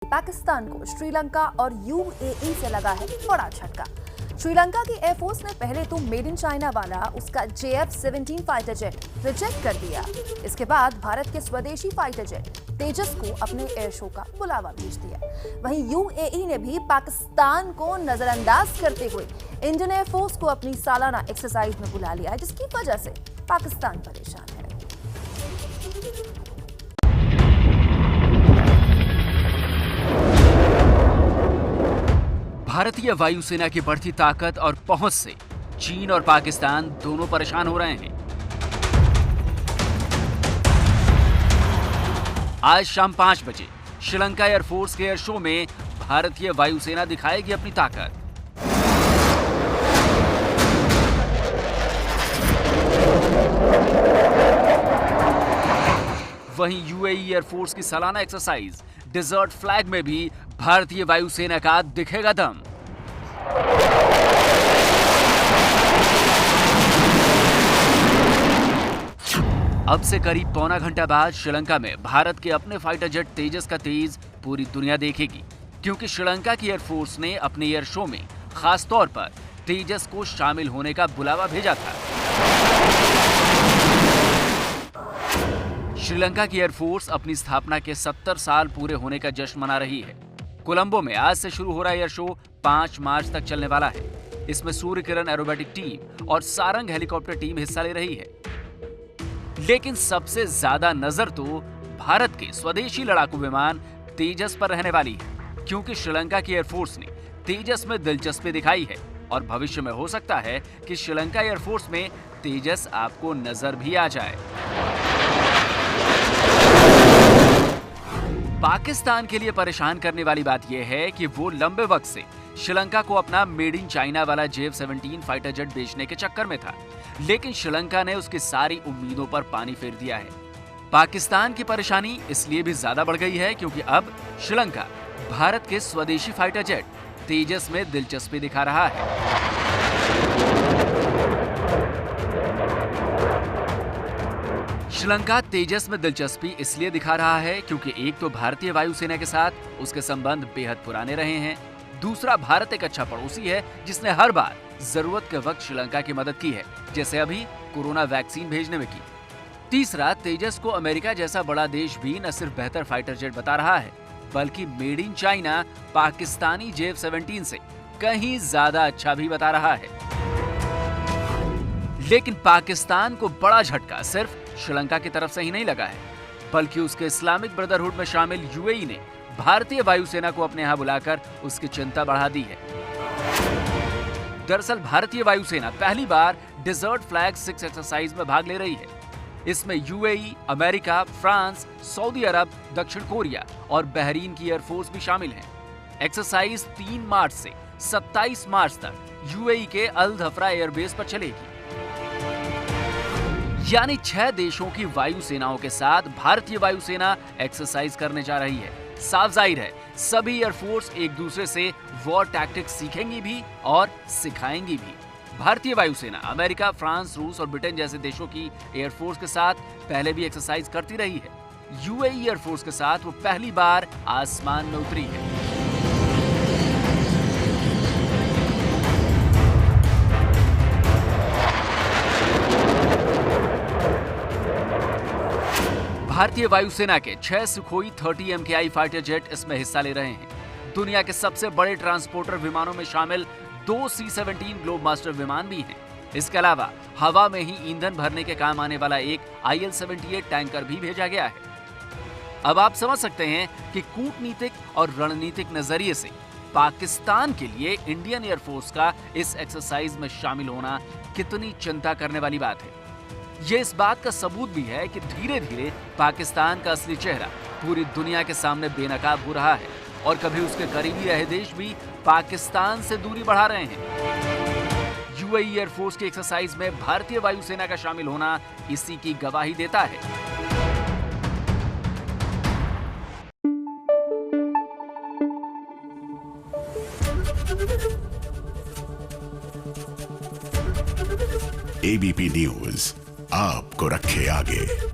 पाकिस्तान को श्रीलंका और यूएई से लगा है बड़ा झटका। श्रीलंका की एयरफोर्स ने पहले तो मेड इन चाइना वाला उसका JF-17 फाइटर जेट रिजेक्ट कर दिया। इसके बाद भारत के स्वदेशी फाइटर जेट तेजस को अपने एयर शो का बुलावा भेज दिया। वहीं यूएई ने भी पाकिस्तान को नजरअंदाज करते हुए इंडियन एयरफोर्स को अपनी सालाना एक्सरसाइज में बुला लिया है, जिसकी वजह से पाकिस्तान परेशान है। भारतीय वायुसेना की बढ़ती ताकत और पहुंच से चीन और पाकिस्तान दोनों परेशान हो रहे हैं। आज शाम 5 बजे श्रीलंका एयरफोर्स के एयर शो में भारतीय वायुसेना दिखाएगी अपनी ताकत। वहीं यूएई एयरफोर्स की सालाना एक्सरसाइज डिजर्ट फ्लैग में भी भारतीय वायुसेना का दिखेगा दम। अब से करीब पौना घंटा बाद श्रीलंका में भारत के अपने फाइटर जेट तेजस का तेज पूरी दुनिया देखेगी, क्योंकि श्रीलंका की एयरफोर्स ने अपने एयर शो में खास तौर पर तेजस को शामिल होने का बुलावा भेजा था। श्रीलंका की एयरफोर्स अपनी स्थापना के 70 साल पूरे होने का जश्न मना रही है। कोलंबो में आज से शुरू हो रहा एयर शो 5 मार्च तक चलने वाला है। इसमें सूर्य किरण एरोबेटिक टीम और सारंग हेलीकॉप्टर टीम हिस्सा ले रही है। लेकिन सबसे ज्यादा नजर तो भारत के स्वदेशी लड़ाकू विमान तेजस पर रहने वाली है, क्योंकि श्रीलंका की एयरफोर्स ने तेजस में दिलचस्पी दिखाई है और भविष्य में हो सकता है कि श्रीलंका एयरफोर्स में तेजस आपको नजर भी आ जाए। पाकिस्तान के लिए परेशान करने वाली बात यह है कि वो लंबे वक्त से श्रीलंका को अपना मेड इन चाइना वाला JF-17 फाइटर जेट बेचने के चक्कर में था, लेकिन श्रीलंका ने उसकी सारी उम्मीदों पर पानी फेर दिया है। पाकिस्तान की परेशानी इसलिए भी ज्यादा बढ़ गई है क्योंकि अब श्रीलंका भारत के स्वदेशी फाइटर जेट तेजस में दिलचस्पी दिखा रहा है। श्रीलंका तेजस में दिलचस्पी इसलिए दिखा रहा है क्योंकि एक तो भारतीय वायुसेना के साथ उसके संबंध बेहद पुराने रहे हैं, दूसरा भारत एक अच्छा पड़ोसी है जिसने हर बार जरूरत के वक्त श्रीलंका की मदद की है, जैसे अभी कोरोना वैक्सीन भेजने में की। तीसरा, तेजस को अमेरिका जैसा बड़ा देश भी न सिर्फ बेहतर फाइटर जेट बता रहा है, बल्कि made in China Pakistani JF-17 से कहीं ज्यादा अच्छा भी बता रहा है। लेकिन पाकिस्तान को बड़ा झटका सिर्फ श्रीलंका की तरफ से ही नहीं लगा है, बल्कि उसके इस्लामिक ब्रदरहुड में शामिल यूएई ने भारतीय वायुसेना को अपने यहां बुलाकर उसकी चिंता बढ़ा दी है। दरअसल भारतीय वायुसेना पहली बार डिजर्ट फ्लैग 6 एक्सरसाइज में भाग ले रही है। इसमें यूएई, अमेरिका, फ्रांस, सऊदी अरब, दक्षिण कोरिया और बहरीन की एयरफोर्स भी शामिल है। एक्सरसाइज 3 मार्च से 27 मार्च तक यूएई के अल धफरा एयरबेस पर चलेगी। यानी 6 देशों की वायुसेनाओं के साथ भारतीय वायुसेना एक्सरसाइज करने जा रही है। साफ जाहिर है सभी एयरफोर्स एक दूसरे से वॉर टैक्टिक्स सीखेंगी भी और सिखाएंगी भी। भारतीय वायुसेना अमेरिका, फ्रांस, रूस और ब्रिटेन जैसे देशों की एयरफोर्स के साथ पहले भी एक्सरसाइज करती रही है। यूएई एयरफोर्स के साथ वो पहली बार आसमान में उतरी है। भारतीय वायुसेना के 6 सुखोई 30 MKI फाइटर जेट इसमें हिस्सा ले रहे हैं। दुनिया के सबसे बड़े ट्रांसपोर्टर विमानों में शामिल 2 C-17 ग्लोबमास्टर विमान भी हैं। इसके अलावा हवा में ही ईंधन भरने के काम आने वाला एक IL-78 टैंकर भी भेजा गया है। अब आप समझ सकते हैं कि कूटनीतिक और रणनीतिक नजरिए से पाकिस्तान के लिए इंडियन एयरफोर्स का इस एक्सरसाइज में शामिल होना कितनी चिंता करने वाली बात है। ये इस बात का सबूत भी है कि धीरे धीरे पाकिस्तान का असली चेहरा पूरी दुनिया के सामने बेनकाब हो रहा है और कभी उसके करीबी रहे देश भी पाकिस्तान से दूरी बढ़ा रहे हैं। यूएई एयरफोर्स की एक्सरसाइज में भारतीय वायुसेना का शामिल होना इसी की गवाही देता है। ABP न्यूज आपको रखे आगे।